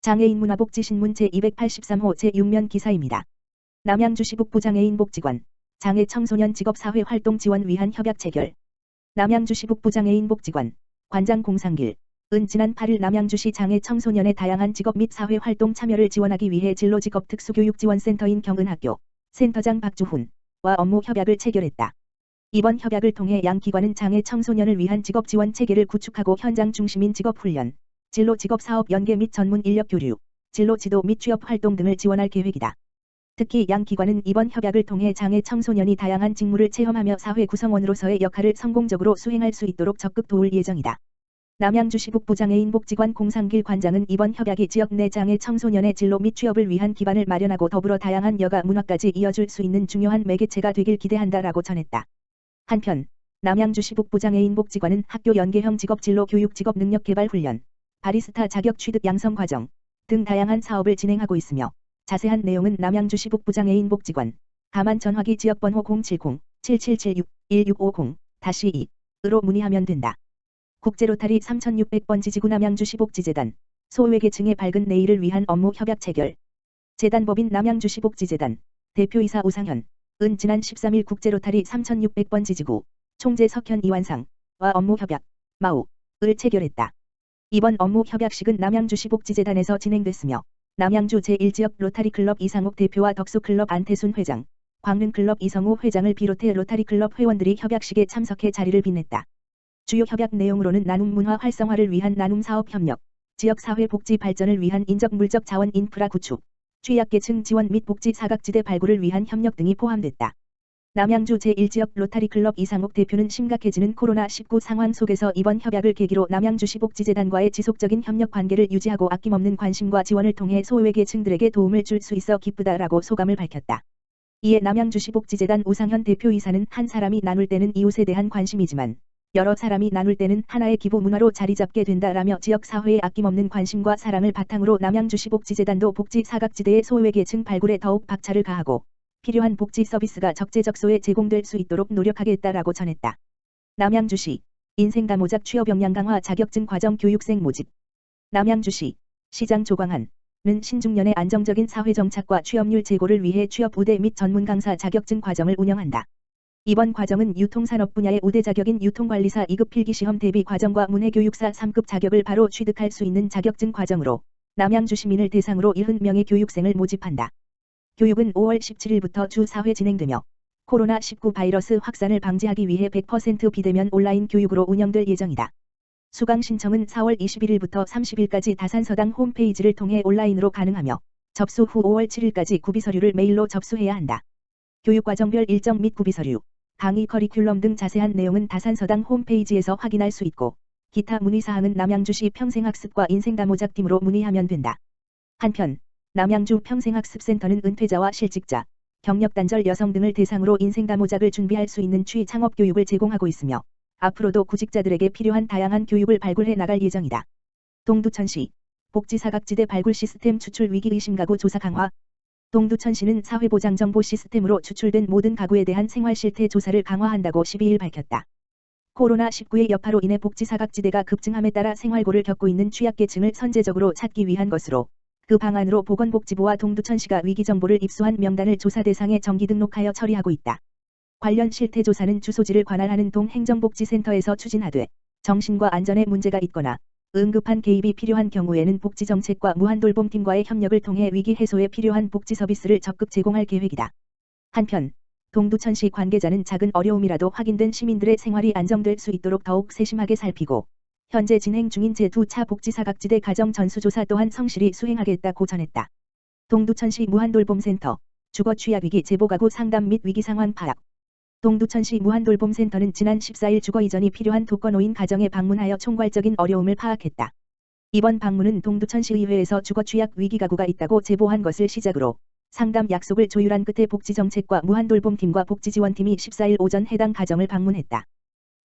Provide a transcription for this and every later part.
장애인 문화복지신문 제283호 제6면 기사입니다. 남양주시 북부장애인 복지관, 장애 청소년 직업사회 활동 지원 위한 협약 체결. 남양주시 북부장애인 복지관, 관장 공상길, 은 지난 8일 남양주시 장애 청소년의 다양한 직업 및 사회 활동 참여를 지원하기 위해 진로직업 특수교육지원센터인 경은학교, 센터장 박주훈과 업무 협약을 체결했다. 이번 협약을 통해 양 기관은 장애 청소년을 위한 직업 지원 체계를 구축하고 현장 중심인 직업 훈련, 진로 직업 사업 연계 및 전문 인력 교류, 진로 지도 및 취업 활동 등을 지원할 계획이다. 특히 양 기관은 이번 협약을 통해 장애 청소년이 다양한 직무를 체험하며 사회 구성원으로서의 역할을 성공적으로 수행할 수 있도록 적극 도울 예정이다. 남양주시 북부장애인 복지관 공상길 관장은 이번 협약이 지역 내 장애 청소년의 진로 및 취업을 위한 기반을 마련하고 더불어 다양한 여가 문화까지 이어줄 수 있는 중요한 매개체가 되길 기대한다라고 전했다. 한편 남양주시 북부장애인 복지관은 학교 연계형 직업 진로 교육 직업 능력 개발 훈련, 바리스타 자격 취득 양성 과정 등 다양한 사업을 진행하고 있으며 자세한 내용은 남양주시 북부장애인 복지관 가만 전화기 지역번호 070-7776-1650-2으로 문의하면 된다. 국제로타리 3600번 지지구 남양주시 복지재단 소외계층의 밝은 내일을 위한 업무 협약 체결. 재단법인 남양주시 복지재단 대표이사 우상현, 은 지난 13일 국제로타리 3600번 지지구 총재 석현 이완상과 업무 협약 마우를 체결했다. 이번 업무 협약식은 남양주시 복지재단에서 진행됐으며 남양주 제1지역 로타리클럽 이상욱 대표와 덕수클럽 안태순 회장, 광릉클럽 이성우 회장을 비롯해 로타리클럽 회원들이 협약식에 참석해 자리를 빛냈다. 주요 협약 내용으로는 나눔 문화 활성화를 위한 나눔 사업 협력, 지역 사회 복지 발전을 위한 인적 물적 자원 인프라 구축, 취약계층 지원 및 복지 사각지대 발굴을 위한 협력 등이 포함됐다. 남양주 제1지역 로타리클럽 이상욱 대표는 심각해지는 코로나19 상황 속에서 이번 협약을 계기로 남양주시 복지재단과의 지속적인 협력 관계를 유지하고 아낌없는 관심과 지원을 통해 소외계층들에게 도움을 줄 수 있어 기쁘다라고 소감을 밝혔다. 이에 남양주시 복지재단 우상현 대표이사는 한 사람이 나눌 때는 이웃에 대한 관심이지만 여러 사람이 나눌 때는 하나의 기부 문화로 자리 잡게 된다라며 지역 사회의 아낌없는 관심과 사랑을 바탕으로 남양주시 복지재단도 복지 사각지대의 소외계층 발굴에 더욱 박차를 가하고 필요한 복지 서비스가 적재적소에 제공될 수 있도록 노력하겠다라고 전했다. 남양주시 인생가모작 취업 역량 강화 자격증 과정 교육생 모집. 남양주시 시장 조광한은 신중년의 안정적인 사회정착과 취업률 제고를 위해 취업 우대 및 전문 강사 자격증 과정을 운영한다. 이번 과정은 유통산업 분야의 우대 자격인 유통관리사 2급 필기시험 대비 과정과 문해교육사 3급 자격을 바로 취득할 수 있는 자격증 과정으로 남양주 시민을 대상으로 70명의 교육생을 모집한다. 교육은 5월 17일부터 주 4회 진행되며 코로나19 바이러스 확산을 방지하기 위해 100% 비대면 온라인 교육으로 운영될 예정이다. 수강 신청은 4월 21일부터 30일까지 다산서당 홈페이지를 통해 온라인으로 가능하며 접수 후 5월 7일까지 구비서류를 메일로 접수해야 한다. 교육과정별 일정 및 구비서류, 강의 커리큘럼 등 자세한 내용은 다산서당 홈페이지에서 확인할 수 있고 기타 문의사항은 남양주시 평생학습과 인생가모작팀으로 문의하면 된다. 한편 남양주 평생학습센터는 은퇴자와 실직자, 경력단절 여성 등을 대상으로 인생가모작을 준비할 수 있는 취창업 교육을 제공하고 있으며 앞으로도 구직자들에게 필요한 다양한 교육을 발굴해 나갈 예정이다. 동두천시 복지사각지대 발굴 시스템 추출 위기의심 가구 조사 강화. 동두천시는 사회보장정보 시스템으로 추출된 모든 가구에 대한 생활실태 조사를 강화한다고 12일 밝혔다. 코로나19의 여파로 인해 복지사각지대가 급증함에 따라 생활고를 겪고 있는 취약계층을 선제적으로 찾기 위한 것으로 그 방안으로 보건복지부와 동두천시가 위기정보를 입수한 명단을 조사 대상에 정기 등록하여 처리하고 있다. 관련 실태조사는 주소지를 관할하는 동행정복지센터에서 추진하되 정신과 안전에 문제가 있거나 응급한 개입이 필요한 경우에는 복지정책과 무한돌봄팀과의 협력을 통해 위기 해소에 필요한 복지 서비스를 적극 제공할 계획이다. 한편 동두천시 관계자는 작은 어려움이라도 확인된 시민들의 생활이 안정될 수 있도록 더욱 세심하게 살피고 현재 진행 중인 제2차 복지사각지대 가정 전수조사 또한 성실히 수행하겠다고 전했다. 동두천시 무한돌봄센터 주거취약위기 제보가구 상담 및 위기상황 파악. 동두천시 무한돌봄센터는 지난 14일 주거 이전이 필요한 독거노인 가정에 방문하여 총괄적인 어려움을 파악했다. 이번 방문은 동두천시의회에서 주거취약 위기가구가 있다고 제보한 것을 시작으로 상담 약속을 조율한 끝에 복지정책과 무한돌봄팀과 복지지원팀이 14일 오전 해당 가정을 방문했다.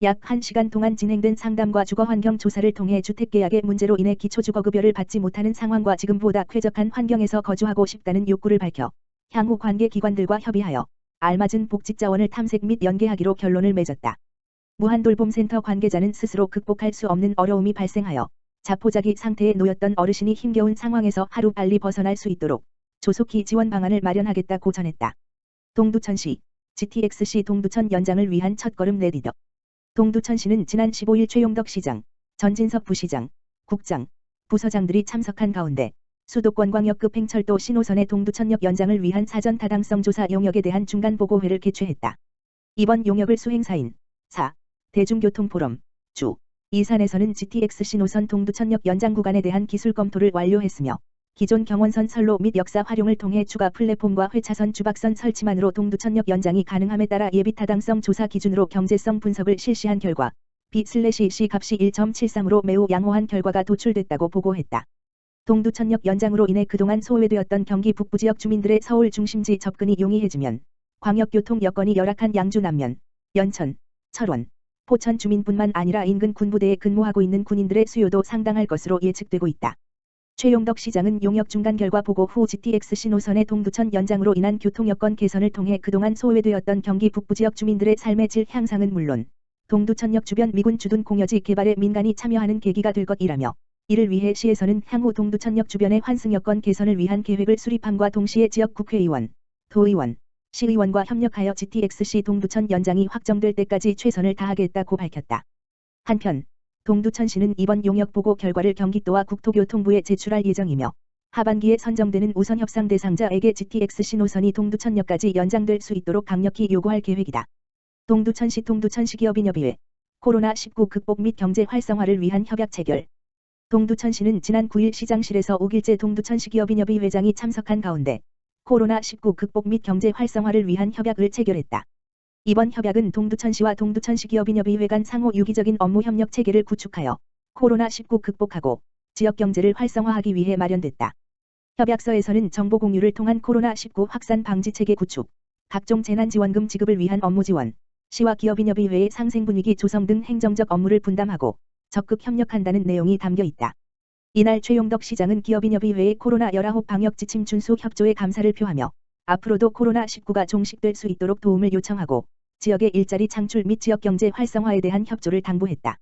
약 1시간 동안 진행된 상담과 주거환경 조사를 통해 주택계약의 문제로 인해 기초주거급여를 받지 못하는 상황과 지금보다 쾌적한 환경에서 거주하고 싶다는 욕구를 밝혀 향후 관계기관들과 협의하여 알맞은 복지자원을 탐색 및 연계하기로 결론을 맺었다. 무한돌봄센터 관계자는 스스로 극복할 수 없는 어려움이 발생하여 자포자기 상태에 놓였던 어르신이 힘겨운 상황에서 하루빨리 벗어날 수 있도록 조속히 지원 방안을 마련하겠다고 전했다. 동두천시 GTX-C 동두천 연장을 위한 첫걸음 내디뎌. 동두천시는 지난 15일 최용덕 시장, 전진섭 부시장, 국장, 부서장들이 참석한 가운데 수도권광역급 행철도 신호선의 동두천역 연장을 위한 사전 타당성 조사 용역에 대한 중간보고회를 개최했다. 이번 용역을 수행사인 4. 대중교통포럼 주 이산에서는 GTX-C 노선 동두천역 연장 구간에 대한 기술 검토를 완료했으며 기존 경원선 선로 및 역사 활용을 통해 추가 플랫폼과 회차선 주박선 설치만으로 동두천역 연장이 가능함에 따라 예비 타당성 조사 기준으로 경제성 분석을 실시한 결과 B/C 값이 1.73으로 매우 양호한 결과가 도출됐다고 보고했다. 동두천역 연장으로 인해 그동안 소외되었던 경기 북부지역 주민들의 서울 중심지 접근이 용이해지면 광역교통 여건이 열악한 양주 남면, 연천, 철원, 포천 주민뿐만 아니라 인근 군부대에 근무하고 있는 군인들의 수요도 상당할 것으로 예측되고 있다. 최용덕 시장은 용역 중간 결과 보고 후 GTX-C 노선의 동두천 연장으로 인한 교통 여건 개선을 통해 그동안 소외되었던 경기 북부지역 주민들의 삶의 질 향상은 물론 동두천역 주변 미군 주둔 공여지 개발에 민간이 참여하는 계기가 될 것이라며 이를 위해 시에서는 향후 동두천역 주변의 환승 여건 개선을 위한 계획을 수립함과 동시에 지역 국회의원, 도의원, 시의원과 협력하여 GTX-C 동두천 연장이 확정될 때까지 최선을 다하겠다고 밝혔다. 한편 동두천시는 이번 용역 보고 결과를 경기도와 국토교통부에 제출할 예정이며 하반기에 선정되는 우선 협상 대상자에게 GTX-C 노선이 동두천역까지 연장될 수 있도록 강력히 요구할 계획이다. 동두천시 기업인협의회 코로나19 극복 및 경제 활성화를 위한 협약 체결. 동두천시는 지난 9일 시장실에서 오길재 동두천시 기업인협의 회장이 참석한 가운데 코로나19 극복 및 경제 활성화를 위한 협약을 체결했다. 이번 협약은 동두천시와 동두천시 기업인협의회 간 상호 유기적인 업무 협력 체계를 구축하여 코로나19 극복하고 지역 경제를 활성화하기 위해 마련됐다. 협약서에서는 정보 공유를 통한 코로나19 확산 방지 체계 구축, 각종 재난지원금 지급을 위한 업무 지원, 시와 기업인협의회의 상생분위기 조성 등 행정적 업무를 분담하고 적극 협력한다는 내용이 담겨 있다. 이날 최용덕 시장은 기업인협의회의 코로나19 방역 지침 준수 협조에 감사를 표하며 앞으로도 코로나19가 종식될 수 있도록 도움을 요청하고 지역의 일자리 창출 및 지역 경제 활성화에 대한 협조를 당부했다.